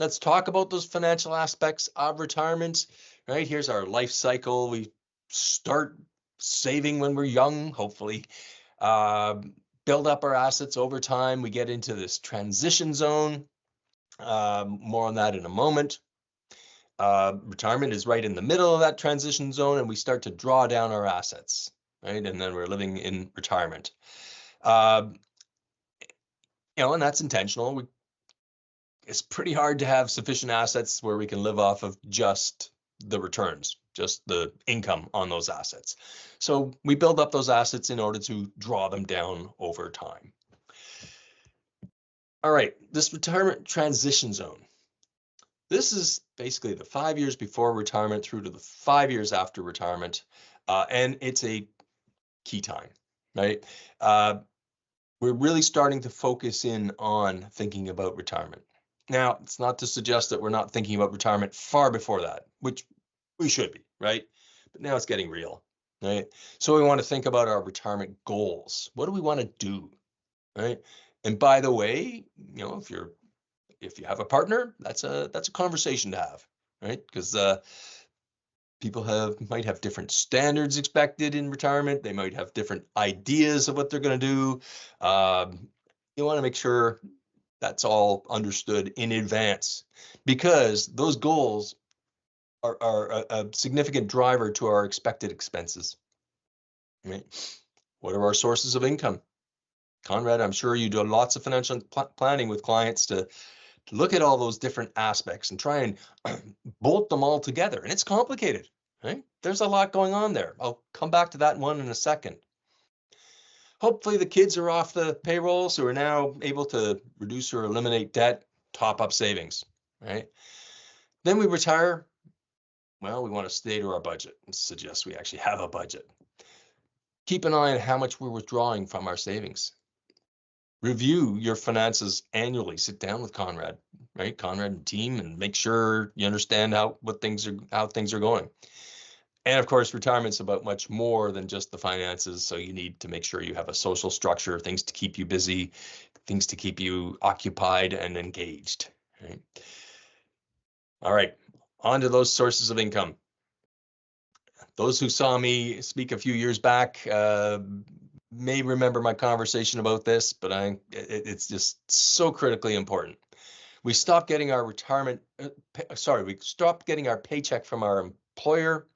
let's talk about those financial aspects of retirement, right? Here's our life cycle. We start saving when we're young, hopefully, build up our assets over time. We get into this transition zone. More on that in a moment. Retirement is right in the middle of that transition zone, and we start to draw down our assets, right? And then we're living in retirement. And that's intentional. It's pretty hard to have sufficient assets where we can live off of just the returns, just the income on those assets. So we build up those assets in order to draw them down over time. All right, this retirement transition zone. This is basically the 5 years before retirement through to the 5 years after retirement. And it's a key time, right? We're really starting to focus in on thinking about retirement. Now, it's not to suggest that we're not thinking about retirement far before that, which we should be, right? But now it's getting real, right? So we want to think about our retirement goals. What do we want to do, right? And by the way, if you have a partner, that's a conversation to have, right? Because people might have different standards expected in retirement. They might have different ideas of what they're going to do. You want to make sure that's all understood in advance, because those goals are a significant driver to our expected expenses. Right? What are our sources of income? Conrad, I'm sure you do lots of financial planning with clients to look at all those different aspects and try and bolt them all together. And it's complicated, right? There's a lot going on there. I'll come back to that one in a second. Hopefully the kids are off the payroll, so we're now able to reduce or eliminate debt, top up savings, right? Then we retire. Well, we want to stay to our budget and suggest we actually have a budget. Keep an eye on how much we're withdrawing from our savings. Review your finances annually. Sit down with Conrad, right? Conrad and team, and make sure you understand how things are going. And of course, retirement's about much more than just the finances. So you need to make sure you have a social structure, things to keep you busy, things to keep you occupied and engaged. Right? All right, on to those sources of income. Those who saw me speak a few years back may remember my conversation about this, but it's just so critically important. We stopped getting our we stopped getting our paycheck from our employer.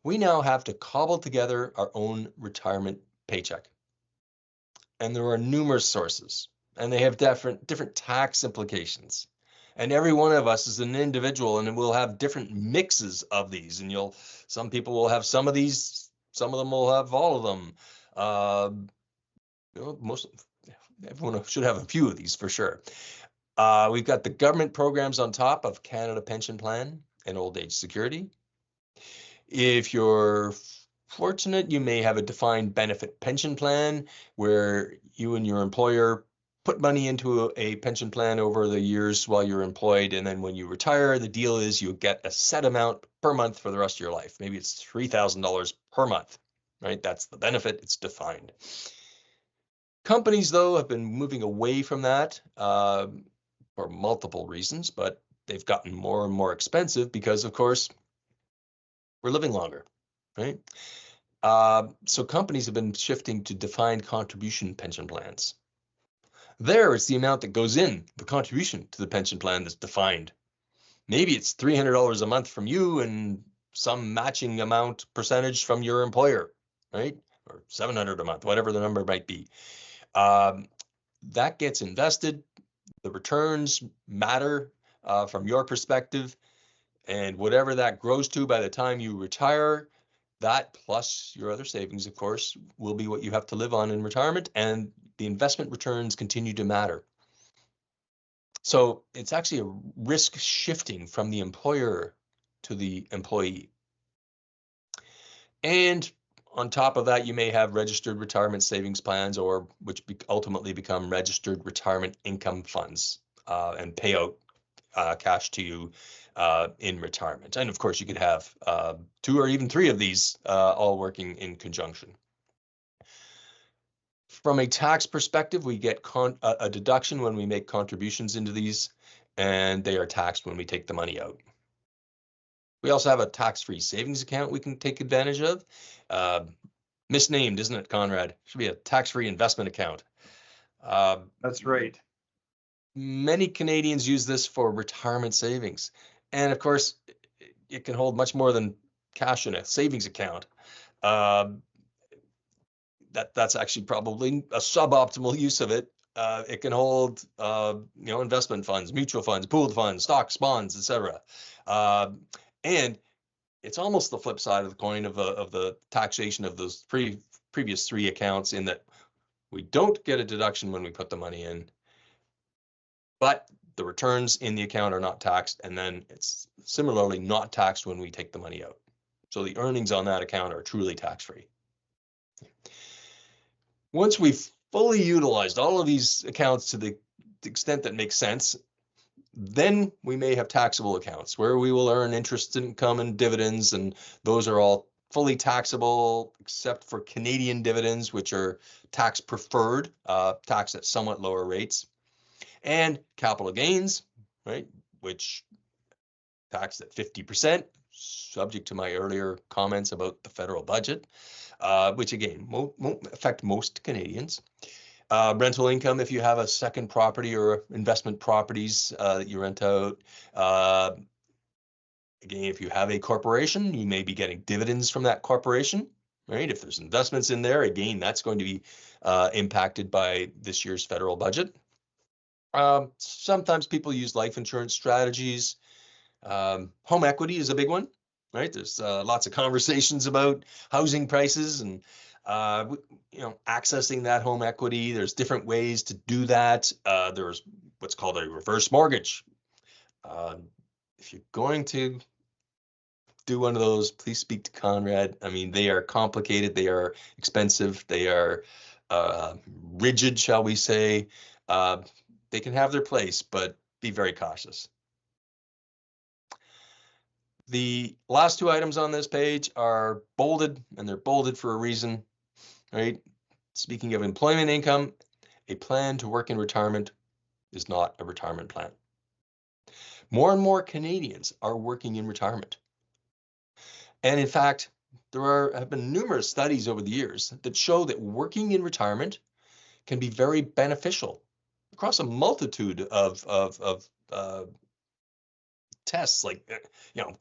We now have to cobble together our own retirement paycheck. And there are numerous sources, and they have different tax implications. And every one of us is an individual, and we'll have different mixes of these. And some people will have some of these, some of them will have all of them. Everyone should have a few of these for sure. We've got the government programs on top of Canada Pension Plan and Old Age Security. If you're fortunate, you may have a defined benefit pension plan where you and your employer put money into a pension plan over the years while you're employed. And then when you retire, the deal is you get a set amount per month for the rest of your life. Maybe it's $3,000 per month, right? That's the benefit. It's defined. Companies, though, have been moving away from that for multiple reasons, but they've gotten more and more expensive because, of course, we're living longer, right? So companies have been shifting to defined contribution pension plans. There, it's the amount that goes in, the contribution to the pension plan that's defined. Maybe it's $300 a month from you and some matching amount percentage from your employer, right? Or $700 a month, whatever the number might be. That gets invested. The returns matter from your perspective. And whatever that grows to by the time you retire, that plus your other savings, of course, will be what you have to live on in retirement. And the investment returns continue to matter. So it's actually a risk shifting from the employer to the employee. And on top of that, you may have registered retirement savings plans, or which ultimately become registered retirement income funds and pay out cash to you in retirement. And of course, you could have 2 or even 3 of these all working in conjunction. From a tax perspective, we get a deduction when we make contributions into these, and they are taxed when we take the money out. We also have a tax-free savings account we can take advantage of. Misnamed, isn't it, Conrad? Should be a tax-free investment account. That's right. Many Canadians use this for retirement savings. And of course, it can hold much more than cash in a savings account. That's actually probably a suboptimal use of it. It can hold, investment funds, mutual funds, pooled funds, stocks, bonds, etc. And it's almost the flip side of the coin of the taxation of those previous three accounts, in that we don't get a deduction when we put the money in, but the returns in the account are not taxed, and then it's similarly not taxed when we take the money out. So the earnings on that account are truly tax-free. Once we've fully utilized all of these accounts to the extent that makes sense, then we may have taxable accounts where we will earn interest income and dividends, and those are all fully taxable except for Canadian dividends, which are tax preferred, taxed at somewhat lower rates, and capital gains, right, which taxed at 50%, subject to my earlier comments about the federal budget, which again won't affect most Canadians. Rental income, if you have a second property or investment properties that you rent out. Again, if you have a corporation, you may be getting dividends from that corporation, right? If there's investments in there, again, that's going to be impacted by this year's federal budget. Sometimes people use life insurance strategies. Home equity is a big one, right? There's lots of conversations about housing prices and accessing that home equity. There's different ways to do that. There's what's called a reverse mortgage. If you're going to do one of those, please speak to Conrad. I mean, they are complicated, they are expensive, they are rigid, shall we say. They can have their place, but be very cautious. The last two items on this page are bolded, and they're bolded for a reason, right? Speaking of employment income, a plan to work in retirement is not a retirement plan. More and more Canadians are working in retirement. And in fact, there have been numerous studies over the years that show that working in retirement can be very beneficial across a multitude of tests, like,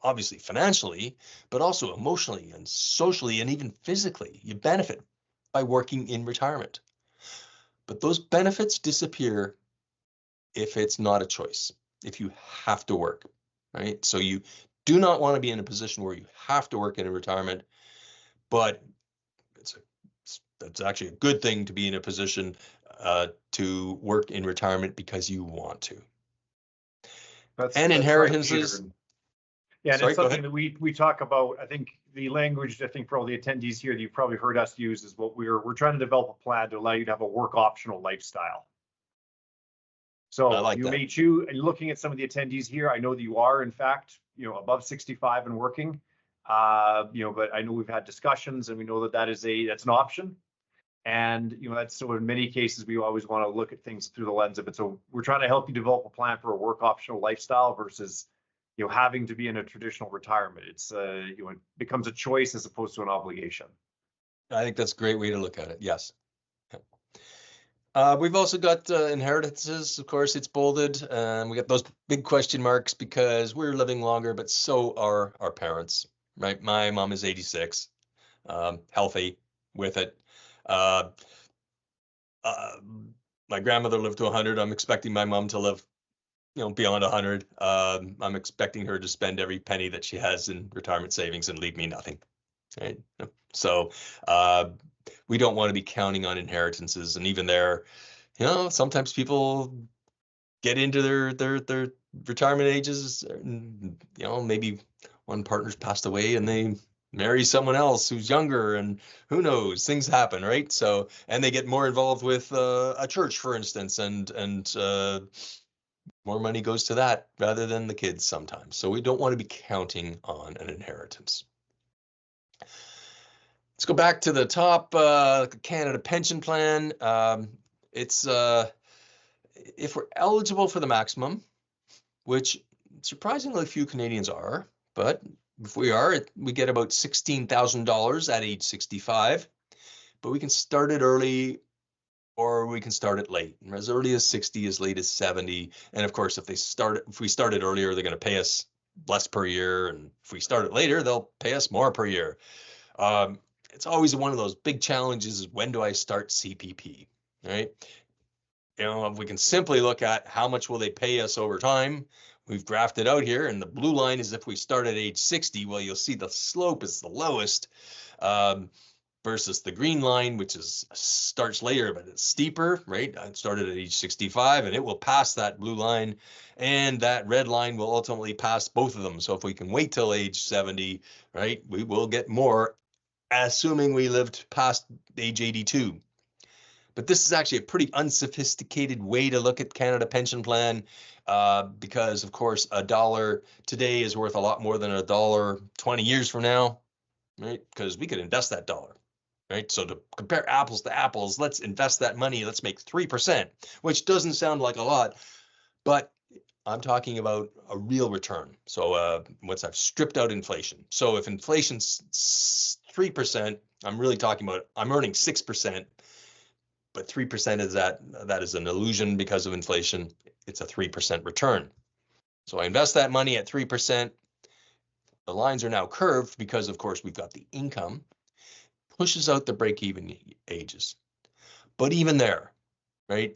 obviously financially, but also emotionally and socially and even physically. You benefit by working in retirement. But those benefits disappear if it's not a choice, if you have to work, right? So you do not want to be in a position where you have to work in a retirement, but it's actually a good thing to be in a position to work in retirement because you want to. That's inheritances. Right, yeah, and it's something that we talk about. I think the language, for all the attendees here that you've probably heard us use is what we're trying to develop a plan to allow you to have a work optional lifestyle. So like you may choose, and looking at some of the attendees here, I know that you are in fact, above 65 and working, but I know we've had discussions and we know that that's an option. And, that's so in many cases, we always want to look at things through the lens of it. So we're trying to help you develop a plan for a work optional lifestyle versus, having to be in a traditional retirement. It's, it becomes a choice as opposed to an obligation. I think that's a great way to look at it. Yes. We've also got inheritances. Of course, it's bolded. We got those big question marks because we're living longer, but so are our parents, right? My mom is 86, healthy with it. My grandmother lived to 100. I'm expecting my mom to live, beyond 100. I'm expecting her to spend every penny that she has in retirement savings and leave me nothing. Right? So we don't want to be counting on inheritances, and even there, sometimes people get into their retirement ages, maybe one partner's passed away and they marry someone else who's younger, and who knows, things happen, right? So, and they get more involved with a church, for instance, and more money goes to that rather than the kids sometimes. So we don't want to be counting on an inheritance. Let's go back to the top, Canada Pension Plan. It's if we're eligible for the maximum, which surprisingly few Canadians are, but if we are, we get about $16,000 at age 65, but we can start it early or we can start it late, as early as 60, as late as 70. And of course, if we start it earlier, they're going to pay us less per year. And if we start it later, they'll pay us more per year. It's always one of those big challenges is when do I start CPP, right? If we can simply look at how much will they pay us over time, we've graphed it out here, and the blue line is if we start at age 60, well, you'll see the slope is the lowest, versus the green line, which starts later, but it's steeper, right? It started at age 65, and it will pass that blue line, and that red line will ultimately pass both of them. So if we can wait till age 70, right, we will get more, assuming we lived past age 82. But this is actually a pretty unsophisticated way to look at Canada Pension Plan, because, of course, a dollar today is worth a lot more than a dollar 20 years from now, right? Because we could invest that dollar, right? So to compare apples to apples, let's invest that money. Let's make 3%, which doesn't sound like a lot, but I'm talking about a real return. So once I've stripped out inflation. So if inflation's 3%, I'm really talking about I'm earning 6%. But 3% is that is an illusion because of inflation. It's a 3% return. So I invest that money at 3%. The lines are now curved because, of course, we've got the income, pushes out the break-even ages. But even there, right,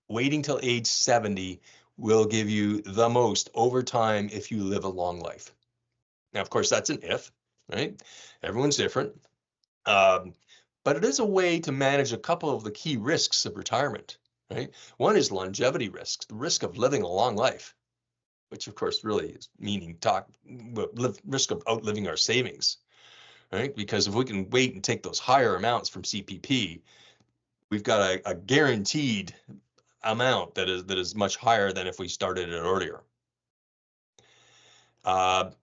waiting till age 70 will give you the most over time if you live a long life. Now, of course, that's an if, right? Everyone's different. But it is a way to manage a couple of the key risks of retirement, right? One is longevity risks, the risk of living a long life, which of course really is risk of outliving our savings, right? Because if we can wait and take those higher amounts from CPP, we've got a guaranteed amount that is much higher than if we started it earlier. And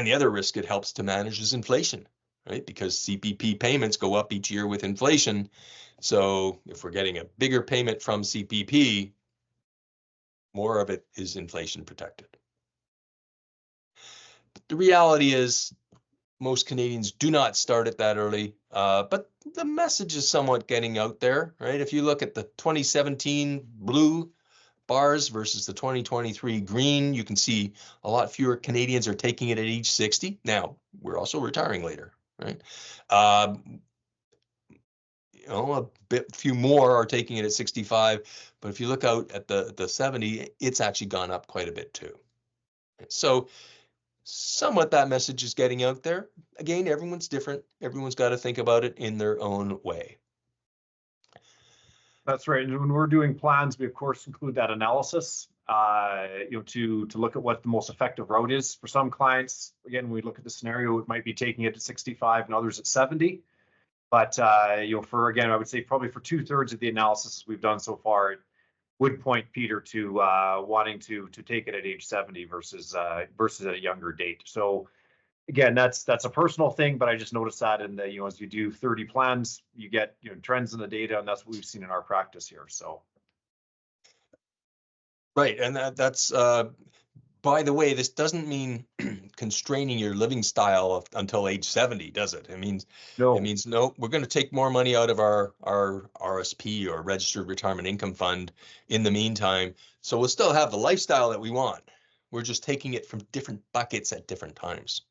the other risk it helps to manage is inflation, right? Because CPP payments go up each year with inflation. So if we're getting a bigger payment from CPP, more of it is inflation protected. But the reality is most Canadians do not start it that early, but the message is somewhat getting out there, right? If you look at the 2017 blue bars versus the 2023 green, you can see a lot fewer Canadians are taking it at age 60. Now, we're also retiring later, right? A few more are taking it at 65, but if you look out at the 70, it's actually gone up quite a bit too. So somewhat that message is getting out there. Again, everyone's different. Everyone's got to think about it in their own way. That's right. And when we're doing plans, we of course include that analysis, to look at what the most effective route is for some clients. Again, when we look at the scenario, it might be taking it to 65 and others at 70. But for again, I would say probably for 2/3 of the analysis we've done so far, it would point Peter to wanting to take it at age 70 versus at a younger date. So again, that's a personal thing, but I just noticed that in the as you do 30 plans, you get trends in the data, and that's what we've seen in our practice here. So right, and that's by the way, this doesn't mean constraining your living style until age 70, does it? It means no. It means no. We're going to take more money out of our RSP or Registered Retirement Income Fund in the meantime, so we'll still have the lifestyle that we want. We're just taking it from different buckets at different times.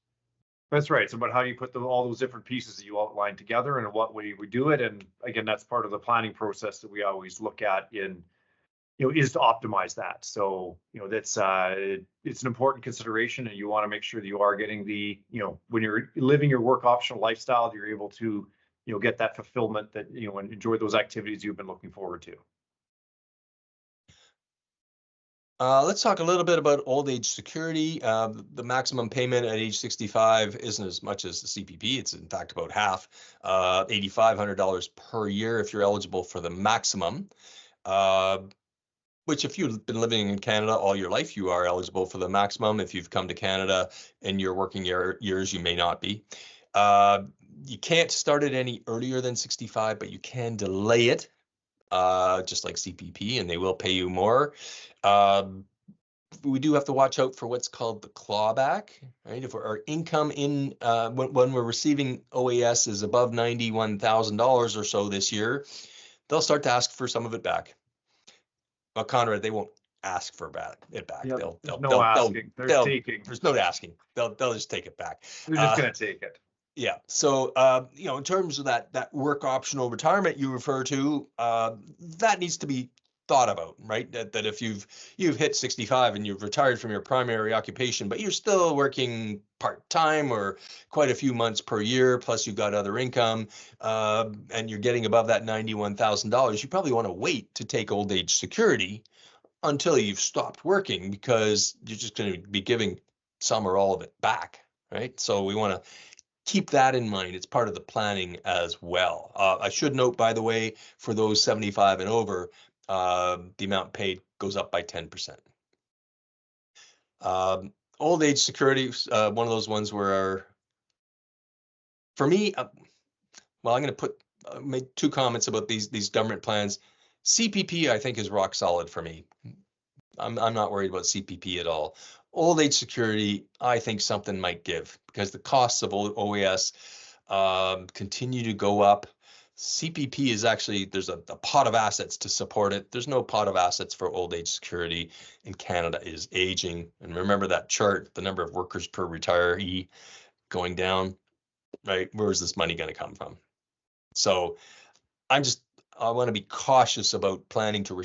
That's right. So, but how do you put all those different pieces that you outlined together, and in what way we do it? And again, that's part of the planning process that we always look at is to optimize that. So, that's it's an important consideration, and you want to make sure that you are getting when you're living your work optional lifestyle, that you're able to, get that fulfillment that, and enjoy those activities you've been looking forward to. Let's talk a little bit about old age security. The maximum payment at age 65 isn't as much as the CPP. It's in fact about half, $8,500 per year if you're eligible for the maximum, which if you've been living in Canada all your life, you are eligible for the maximum. If you've come to Canada in your working years, you may not be. You can't start it any earlier than 65, but you can delay it. Just like CPP, and they will pay you more. we do have to watch out for what's called the clawback, right? If our income in when we're receiving OAS is above $91,000 or so this year, they'll start to ask for some of it back. Well, Conrad, they won't ask for it back. Yep, they'll asking. There's taking. There's no asking. They'll just take it back. They're just going to take it. Yeah. So, in terms of that work optional retirement you refer to, that needs to be thought about, right? That if you've hit 65 and you've retired from your primary occupation, but you're still working part-time or quite a few months per year, plus you've got other income, and you're getting above that $91,000, you probably want to wait to take old age security until you've stopped working, because you're just going to be giving some or all of it back, right? So we want to keep that in mind. It's part of the planning as well. I should note, by the way, for those 75 and over, the amount paid goes up by 10%. Old age security, one of those ones where, for me, well, I'm going to make two comments about these government plans. CPP, I think, is rock solid for me. I'm not worried about CPP at all. Old age security, I think something might give, because the costs of OAS continue to go up. CPP is actually, there's a pot of assets to support it. There's no pot of assets for old age security, and Canada is aging. And remember that chart, the number of workers per retiree going down, right? Where is this money going to come from? So I want to be cautious about planning to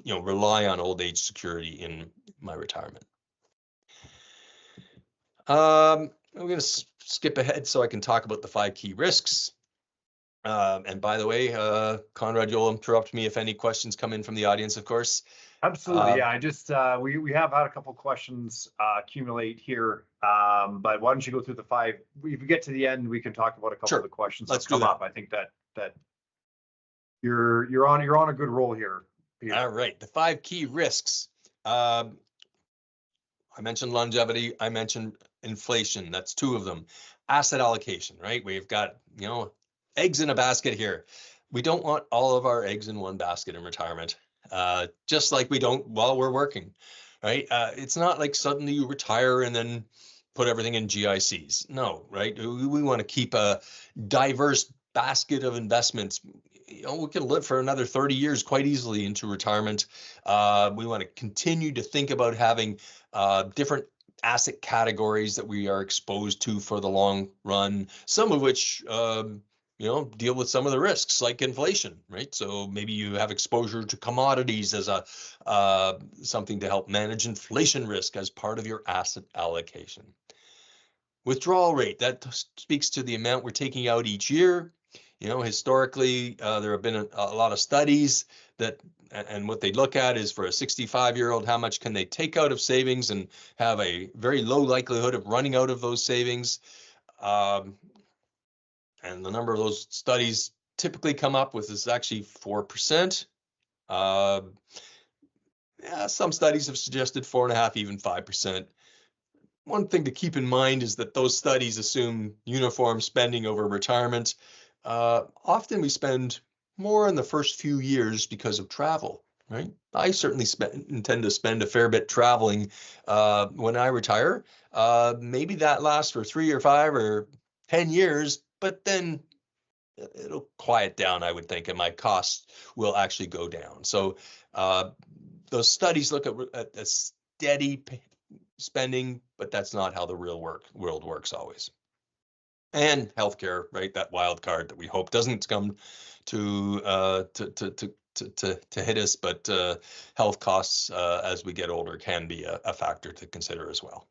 rely on old age security in my retirement. I'm going to skip ahead so I can talk about the 5 key risks. And by the way, Conrad, you'll interrupt me if any questions come in from the audience, of course. Absolutely. Yeah, I just we have had a couple questions accumulate here, but why don't you go through the 5? If we get to the end, we can talk about a couple of the questions that come up. I think that you're on a good roll here, Peter. All right, the 5 key risks. I mentioned longevity. I mentioned inflation. That's 2 of them. Asset allocation, right? We've got eggs in a basket here. We don't want all of our eggs in one basket in retirement, just like we don't while we're working, right? It's not like suddenly you retire and then put everything in GICs. No, right? We want to keep a diverse basket of investments. We can live for another 30 years quite easily into retirement. We want to continue to think about having different asset categories that we are exposed to for the long run, some of which deal with some of the risks like inflation, right? So maybe you have exposure to commodities as something to help manage inflation risk as part of your asset allocation. Withdrawal rate, that speaks to the amount we're taking out each year. Historically, there have been a lot of studies and what they look at is, for a 65-year-old, how much can they take out of savings and have a very low likelihood of running out of those savings. And the number of those studies typically come up with is actually 4%. Some studies have suggested 4.5%, even 5%. One thing to keep in mind is that those studies assume uniform spending over retirement. Often we spend more in the first few years because of travel, right? I certainly intend to spend a fair bit traveling when I retire. Maybe that lasts for 3 or 5 or 10 years, but then it'll quiet down, I would think, and my costs will actually go down. So those studies look at a steady spending, but that's not how the real world works always. And healthcare, right? That wild card that we hope doesn't come to hit us, but health costs as we get older can be a factor to consider as well.